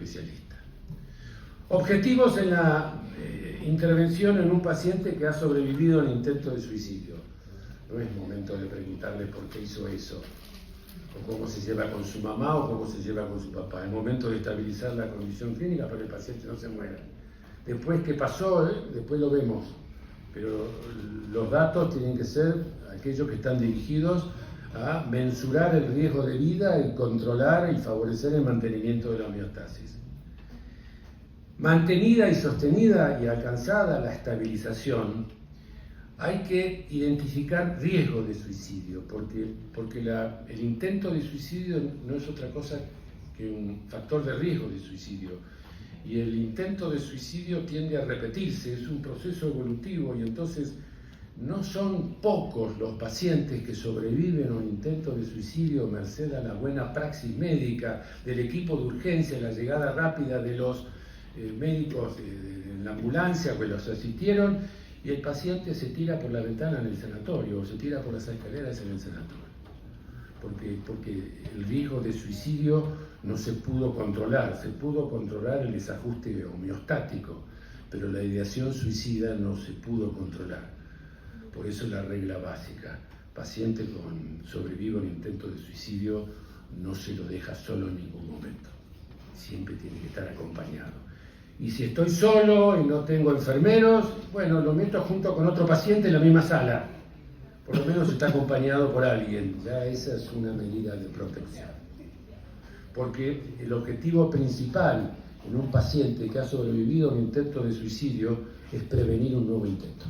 especialista. Objetivos en la intervención en un paciente que ha sobrevivido al intento de suicidio. No es momento de preguntarle por qué hizo eso, o cómo se lleva con su mamá o cómo se lleva con su papá. Es momento de estabilizar la condición clínica para que el paciente no se muera. Después, ¿qué pasó? Después lo vemos. Pero los datos tienen que ser aquellos que están dirigidos a mensurar el riesgo de vida y controlar y favorecer el mantenimiento de la homeostasis. Mantenida y sostenida y alcanzada la estabilización, hay que identificar riesgo de suicidio, porque el intento de suicidio no es otra cosa que un factor de riesgo de suicidio. Y el intento de suicidio tiende a repetirse, es un proceso evolutivo, y entonces no son pocos los pacientes que sobreviven a un intento de suicidio merced a la buena praxis médica, del equipo de urgencia, la llegada rápida de los médicos en la ambulancia que los asistieron, y el paciente se tira por la ventana en el sanatorio o se tira por las escaleras en el sanatorio. Porque el riesgo de suicidio no se pudo controlar, se pudo controlar el desajuste homeostático, pero la ideación suicida no se pudo controlar. Por eso la regla básica, paciente con sobrevivo en intento de suicidio no se lo deja solo en ningún momento, siempre tiene que estar acompañado. Y si estoy solo y no tengo enfermeros, bueno, lo meto junto con otro paciente en la misma sala. Por lo menos está acompañado por alguien, ya esa es una medida de protección. Porque el objetivo principal en un paciente que ha sobrevivido a un intento de suicidio es prevenir un nuevo intento.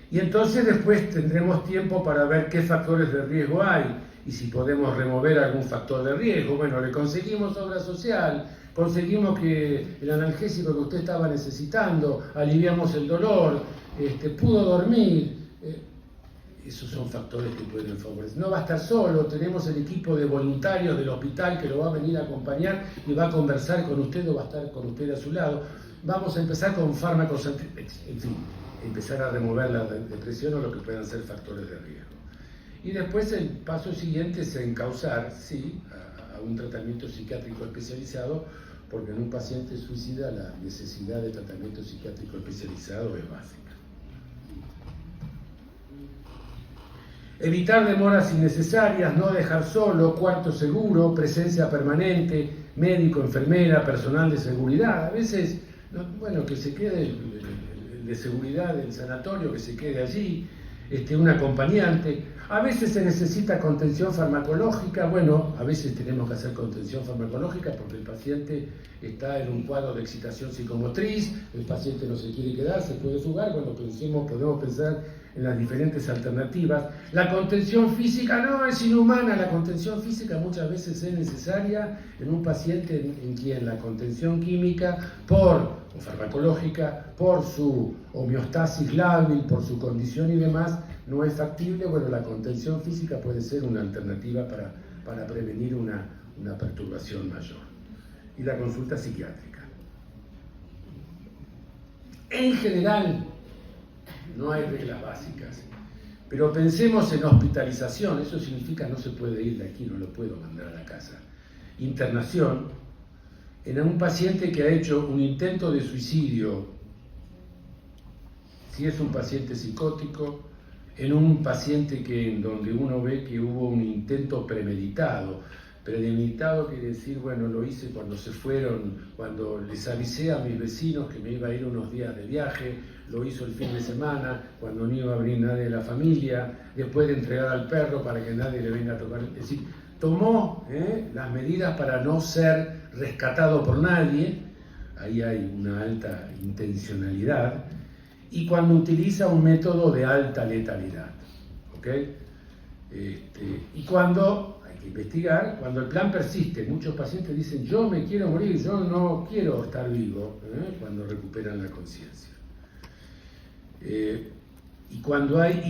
Y entonces después tendremos tiempo para ver qué factores de riesgo hay y si podemos remover algún factor de riesgo. Bueno, le conseguimos obra social, conseguimos que el analgésico que usted estaba necesitando, aliviamos el dolor, pudo dormir. Esos son factores que pueden favorecer. No va a estar solo, tenemos el equipo de voluntarios del hospital que lo va a venir a acompañar y va a conversar con usted o va a estar con usted a su lado. Vamos a empezar con fármacos, en fin, empezar a remover la depresión o lo que puedan ser factores de riesgo. Y después el paso siguiente es encauzar, sí, a un tratamiento psiquiátrico especializado, porque en un paciente suicida la necesidad de tratamiento psiquiátrico especializado es básica. Evitar demoras innecesarias, no dejar solo, cuarto seguro, presencia permanente, médico, enfermera, personal de seguridad. A veces, bueno, que se quede el de seguridad del sanatorio, que se quede allí, un acompañante. A veces se necesita contención farmacológica. Bueno, a veces tenemos que hacer contención farmacológica porque el paciente está en un cuadro de excitación psicomotriz, el paciente no se quiere quedar, se puede fugar. Bueno, podemos pensar en las diferentes alternativas. La contención física no es inhumana, la contención física muchas veces es necesaria en un paciente en quien la contención química o farmacológica, por su homeostasis lábil, por su condición y demás, no es factible. Bueno, la contención física puede ser una alternativa para prevenir una perturbación mayor. Y la consulta psiquiátrica. En general, no hay reglas básicas, pero pensemos en hospitalización. Eso significa no se puede ir de aquí, no lo puedo mandar a la casa. Internación en un paciente que ha hecho un intento de suicidio, si es un paciente psicótico, en un paciente en donde uno ve que hubo un intento premeditado. Premeditado quiere decir, bueno, lo hice cuando se fueron, cuando les avisé a mis vecinos que me iba a ir unos días de viaje, lo hizo el fin de semana, cuando no iba a venir nadie de la familia, después de entregar al perro para que nadie le venga a tocar. Es decir, tomó las medidas para no ser rescatado por nadie, ahí hay una alta intencionalidad, y cuando utiliza un método de alta letalidad, ¿ok? Y cuando, hay que investigar, cuando el plan persiste, muchos pacientes dicen, yo me quiero morir, yo no quiero estar vivo, cuando recuperan la conciencia. Y cuando hay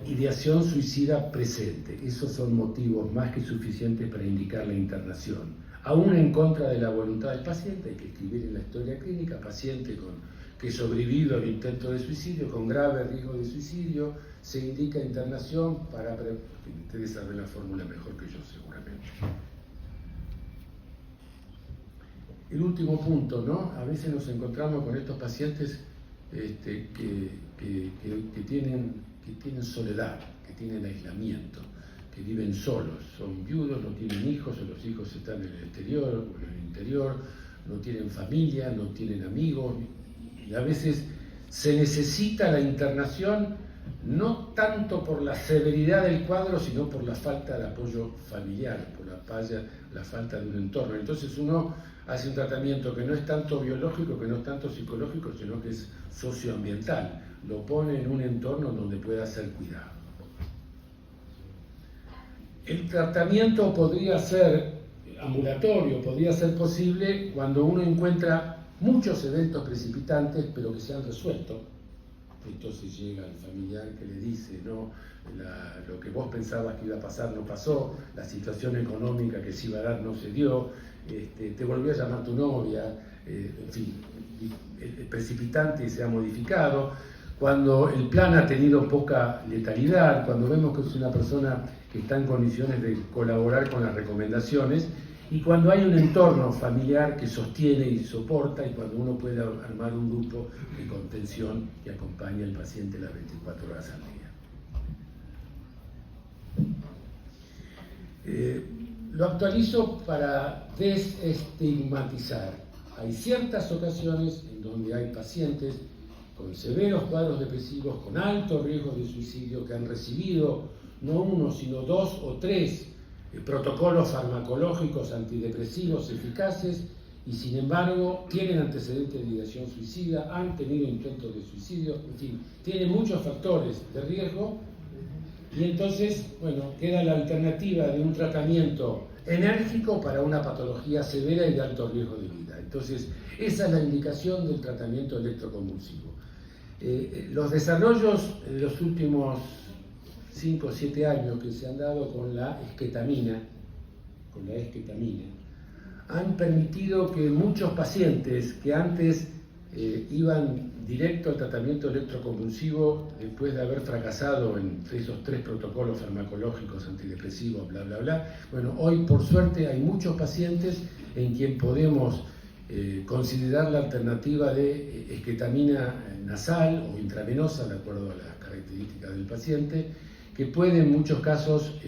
ideación suicida presente, esos son motivos más que suficientes para indicar la internación. Aún en contra de la voluntad del paciente, hay que escribir en la historia clínica, paciente que sobrevivió al intento de suicidio, con grave riesgo de suicidio, se indica internación para... Ustedes saben la fórmula mejor que yo seguramente. el último punto, ¿no? A veces nos encontramos con estos pacientes que tienen soledad, que tienen aislamiento, que viven solos, son viudos, no tienen hijos, o los hijos están en el exterior o en el interior, no tienen familia, no tienen amigos, y a veces se necesita la internación no tanto por la severidad del cuadro, sino por la falta de apoyo familiar, por la falta de un entorno. Entonces uno hace un tratamiento que no es tanto biológico, que no es tanto psicológico, sino que es socioambiental. Lo pone en un entorno donde pueda ser cuidado. El tratamiento podría ser ambulatorio, podría ser posible cuando uno encuentra muchos eventos precipitantes, pero que se han resuelto. Entonces llega el familiar que le dice, no, lo que vos pensabas que iba a pasar no pasó, la situación económica que se iba a dar no se dio, te volvió a llamar tu novia, en fin, el precipitante se ha modificado, cuando el plan ha tenido poca letalidad, cuando vemos que es una persona que está en condiciones de colaborar con las recomendaciones, y cuando hay un entorno familiar que sostiene y soporta, y cuando uno puede armar un grupo de contención que acompaña al paciente las 24 horas al día. Lo actualizo para desestigmatizar. Hay ciertas ocasiones en donde hay pacientes con severos cuadros depresivos, con alto riesgo de suicidio, que han recibido no uno, sino 2 o 3 protocolos farmacológicos antidepresivos eficaces y sin embargo tienen antecedentes de ideación suicida, han tenido intentos de suicidio, en fin, tienen muchos factores de riesgo y entonces, bueno, queda la alternativa de un tratamiento enérgico para una patología severa y de alto riesgo de vida. Entonces, esa es la indicación del tratamiento electroconvulsivo. Los desarrollos en los últimos 5 o 7 años que se han dado con la esketamina, han permitido que muchos pacientes que antes iban directo al tratamiento electroconvulsivo después de haber fracasado en esos 3 protocolos farmacológicos antidepresivos, bla, bla, bla, bueno, hoy por suerte hay muchos pacientes en quien podemos considerar la alternativa de esketamina nasal o intravenosa, de acuerdo a las características del paciente, que puede en muchos casos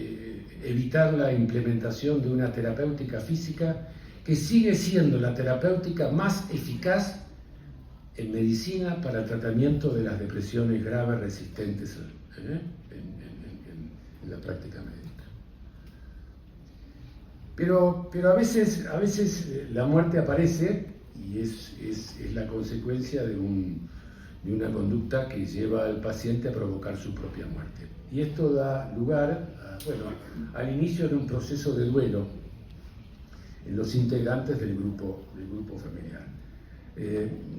evitar la implementación de una terapéutica física que sigue siendo la terapéutica más eficaz en medicina para el tratamiento de las depresiones graves resistentes en la práctica médica. Pero a veces la muerte aparece y es la consecuencia de una conducta que lleva al paciente a provocar su propia muerte. Y esto da lugar al inicio de un proceso de duelo en los integrantes del grupo familiar.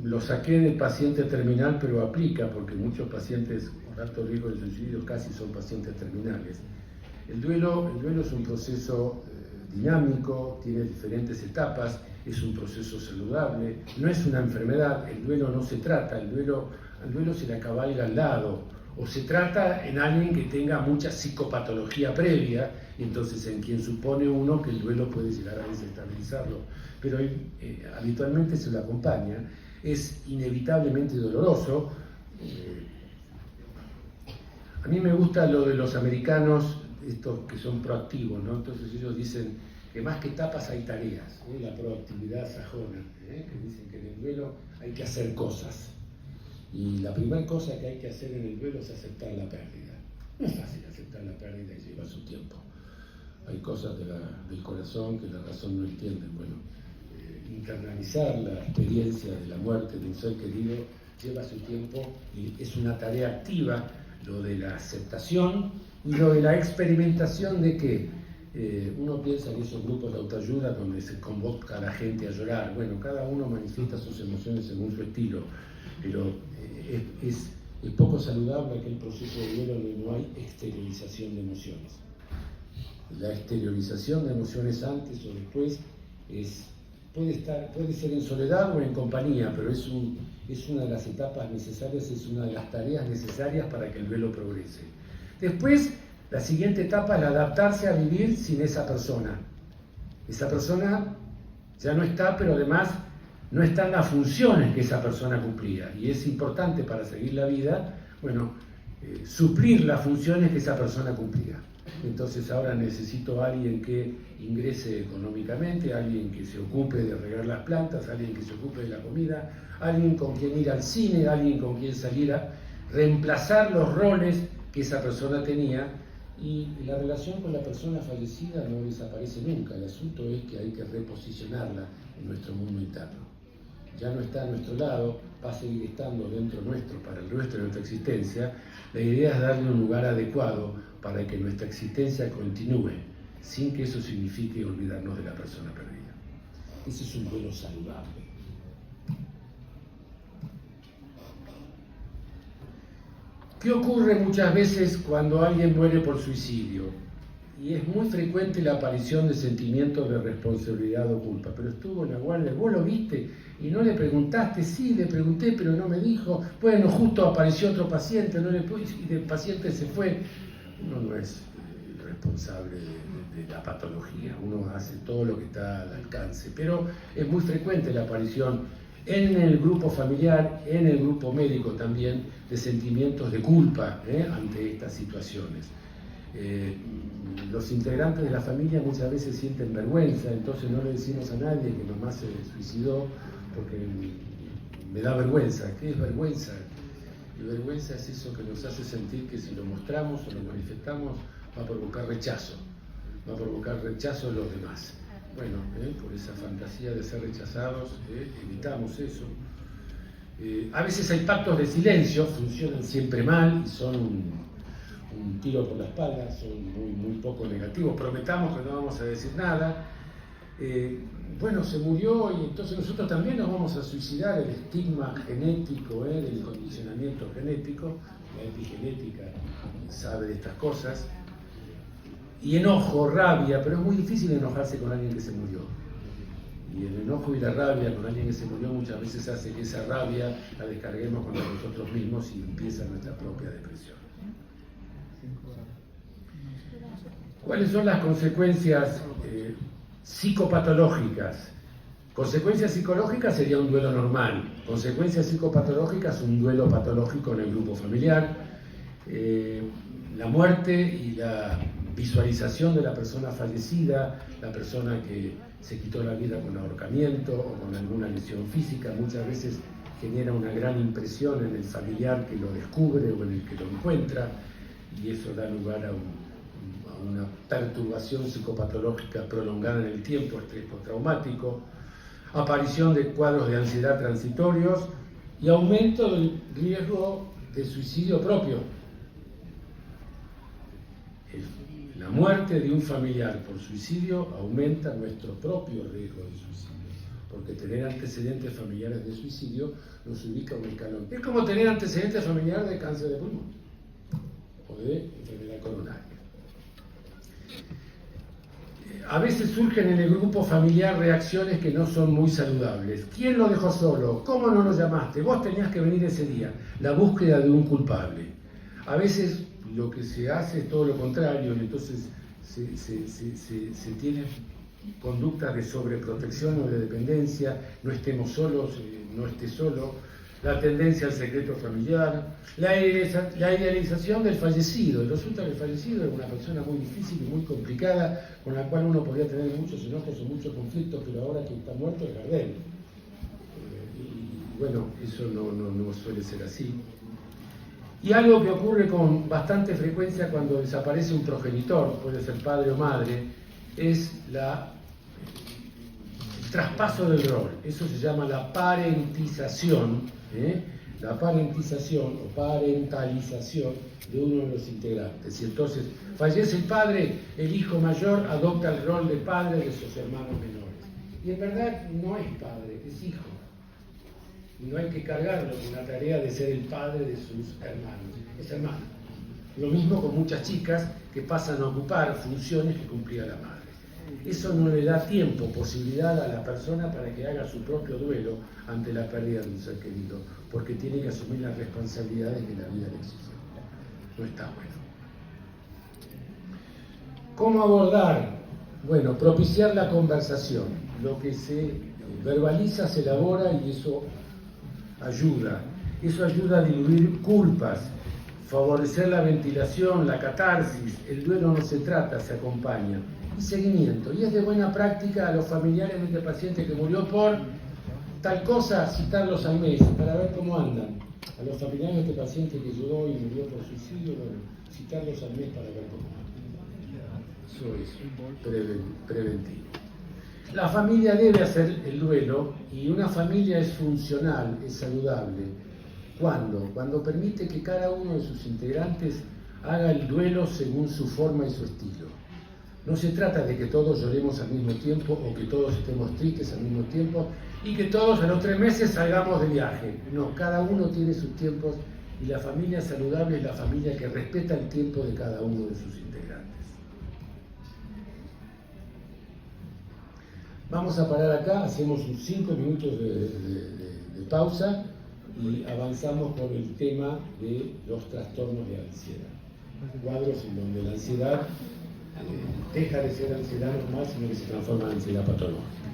Lo saqué del paciente terminal, pero aplica porque muchos pacientes con alto riesgo de suicidio casi son pacientes terminales. El duelo es un proceso dinámico, tiene diferentes etapas, es un proceso saludable, no es una enfermedad, el duelo no se trata, al duelo se le cabalga al lado, o se trata en alguien que tenga mucha psicopatología previa, y entonces en quien supone uno que el duelo puede llegar a desestabilizarlo, pero habitualmente se lo acompaña, es inevitablemente doloroso. A mí me gusta lo de los americanos, estos que son proactivos, ¿no? Entonces ellos dicen que más que etapas hay tareas, la proactividad sajona, que dicen que en el duelo hay que hacer cosas. Y la primera cosa que hay que hacer en el duelo es aceptar la pérdida. No es fácil aceptar la pérdida y lleva su tiempo. Hay cosas del corazón que la razón no entiende. Bueno, internalizar la experiencia de la muerte de un ser querido lleva su tiempo y es una tarea activa, lo de la aceptación y lo de la experimentación de que uno piensa en esos grupos de autoayuda donde se convoca a la gente a llorar. Bueno, cada uno manifiesta sus emociones según su estilo, pero es poco saludable aquel proceso de duelo donde no hay exteriorización de emociones. La exteriorización de emociones antes o después puede ser en soledad o en compañía, pero es una de las etapas necesarias, es una de las tareas necesarias para que el duelo progrese. Después, la siguiente etapa es adaptarse a vivir sin esa persona. Esa persona Ya no está, pero además no están las funciones que esa persona cumplía. Y es importante para seguir la vida, bueno, suplir las funciones que esa persona cumplía. Entonces ahora necesito a alguien que ingrese económicamente, alguien que se ocupe de regar las plantas, alguien que se ocupe de la comida, alguien con quien ir al cine, alguien con quien salir a reemplazar los roles que esa persona tenía. Y la relación con la persona fallecida no desaparece nunca. El asunto es que hay que reposicionarla en nuestro mundo interno. Ya no está a nuestro lado, va a seguir estando dentro nuestro para el resto de nuestra existencia. La idea es darle un lugar adecuado para que nuestra existencia continúe, sin que eso signifique olvidarnos de la persona perdida. Ese es un duelo saludable. ¿Qué ocurre muchas veces cuando alguien muere por suicidio? Y es muy frecuente la aparición de sentimientos de responsabilidad o culpa. Pero estuvo en la guardia, vos lo viste y no le preguntaste. Sí, le pregunté, pero no me dijo. Bueno, justo apareció otro paciente, no le y el paciente se fue. Uno no es responsable de la patología, uno hace todo lo que está al alcance. Pero es muy frecuente la aparición en el grupo familiar, en el grupo médico también, de sentimientos de culpa ante estas situaciones. Los integrantes de la familia muchas veces sienten vergüenza, entonces no le decimos a nadie que mamá se suicidó porque me da vergüenza. ¿Qué es vergüenza? Y vergüenza es eso que nos hace sentir que si lo mostramos o lo manifestamos va a provocar rechazo en los demás. Bueno, por esa fantasía de ser rechazados, evitamos eso. A veces hay pactos de silencio, funcionan siempre mal y son un tiro por la espalda, son muy poco negativos. Prometamos que no vamos a decir nada. Bueno, se murió y entonces nosotros también nos vamos a suicidar. El estigma genético, del condicionamiento genético, la epigenética sabe de estas cosas. Y enojo, rabia, pero es muy difícil enojarse con alguien que se murió. Y el enojo y la rabia con alguien que se murió muchas veces hace que esa rabia la descarguemos contra nosotros mismos y empieza nuestra propia depresión. ¿Cuáles son las consecuencias psicopatológicas? Consecuencias psicológicas sería un duelo normal. Consecuencias psicopatológicas, un duelo patológico en el grupo familiar. La muerte y la visualización de la persona fallecida, la persona que se quitó la vida con ahorcamiento o con alguna lesión física, muchas veces genera una gran impresión en el familiar que lo descubre o en el que lo encuentra, y eso da lugar a una perturbación psicopatológica prolongada en el tiempo, estrés postraumático, aparición de cuadros de ansiedad transitorios y aumento del riesgo de suicidio propio. La muerte de un familiar por suicidio aumenta nuestro propio riesgo de suicidio, porque tener antecedentes familiares de suicidio nos ubica un escalón. Es como tener antecedentes familiares de cáncer de pulmón o de enfermedad coronaria. A veces surgen en el grupo familiar reacciones que no son muy saludables. ¿Quién lo dejó solo? ¿Cómo no lo llamaste? Vos tenías que venir ese día. La búsqueda de un culpable. A veces lo que se hace es todo lo contrario, y entonces se tienen conductas de sobreprotección o de dependencia, no estemos solos, no esté solo, la tendencia al secreto familiar, la idealización del fallecido. Y resulta que el fallecido es una persona muy difícil y muy complicada, con la cual uno podría tener muchos enojos o muchos conflictos, pero ahora que está muerto es Gardel. Y bueno, eso no suele ser así. Y algo que ocurre con bastante frecuencia cuando desaparece un progenitor, puede ser padre o madre, es el traspaso del rol. Eso se llama la parentización, la parentización o parentalización de uno de los integrantes. Y entonces fallece el padre, el hijo mayor adopta el rol de padre de sus hermanos menores. Y en verdad no es padre, es hijo. Y no hay que cargarlo con la tarea de ser el padre de sus hermanos, es hermano. Lo mismo con muchas chicas que pasan a ocupar funciones que cumplía la madre. Eso no le da tiempo, posibilidad a la persona para que haga su propio duelo ante la pérdida de un ser querido, porque tiene que asumir las responsabilidades que la vida le exige. No está bueno. ¿Cómo abordar Bueno, propiciar la conversación. Lo que se verbaliza se elabora y eso ayuda. Eso ayuda a diluir culpas, favorecer la ventilación, la catarsis. El duelo no se trata, se acompaña. Y seguimiento. Y es de buena práctica a los familiares de este paciente que murió por tal cosa, citarlos al mes para ver cómo andan. A los familiares de este paciente que llegó y murió por suicidio, bueno, citarlos al mes para ver cómo andan. Eso es preventivo. La familia debe hacer el duelo y una familia es funcional, es saludable. ¿Cuándo? Cuando permite que cada uno de sus integrantes haga el duelo según su forma y su estilo. No se trata de que todos lloremos al mismo tiempo o que todos estemos tristes al mismo tiempo y que todos a los 3 meses salgamos de viaje. No, cada uno tiene sus tiempos y la familia saludable es la familia que respeta el tiempo de cada uno de sus integrantes. Vamos a parar acá, hacemos 5 minutos de pausa y avanzamos con el tema de los trastornos de ansiedad. Cuadros en donde la ansiedad deja de ser ansiedad normal, sino que se transforma en ansiedad patológica.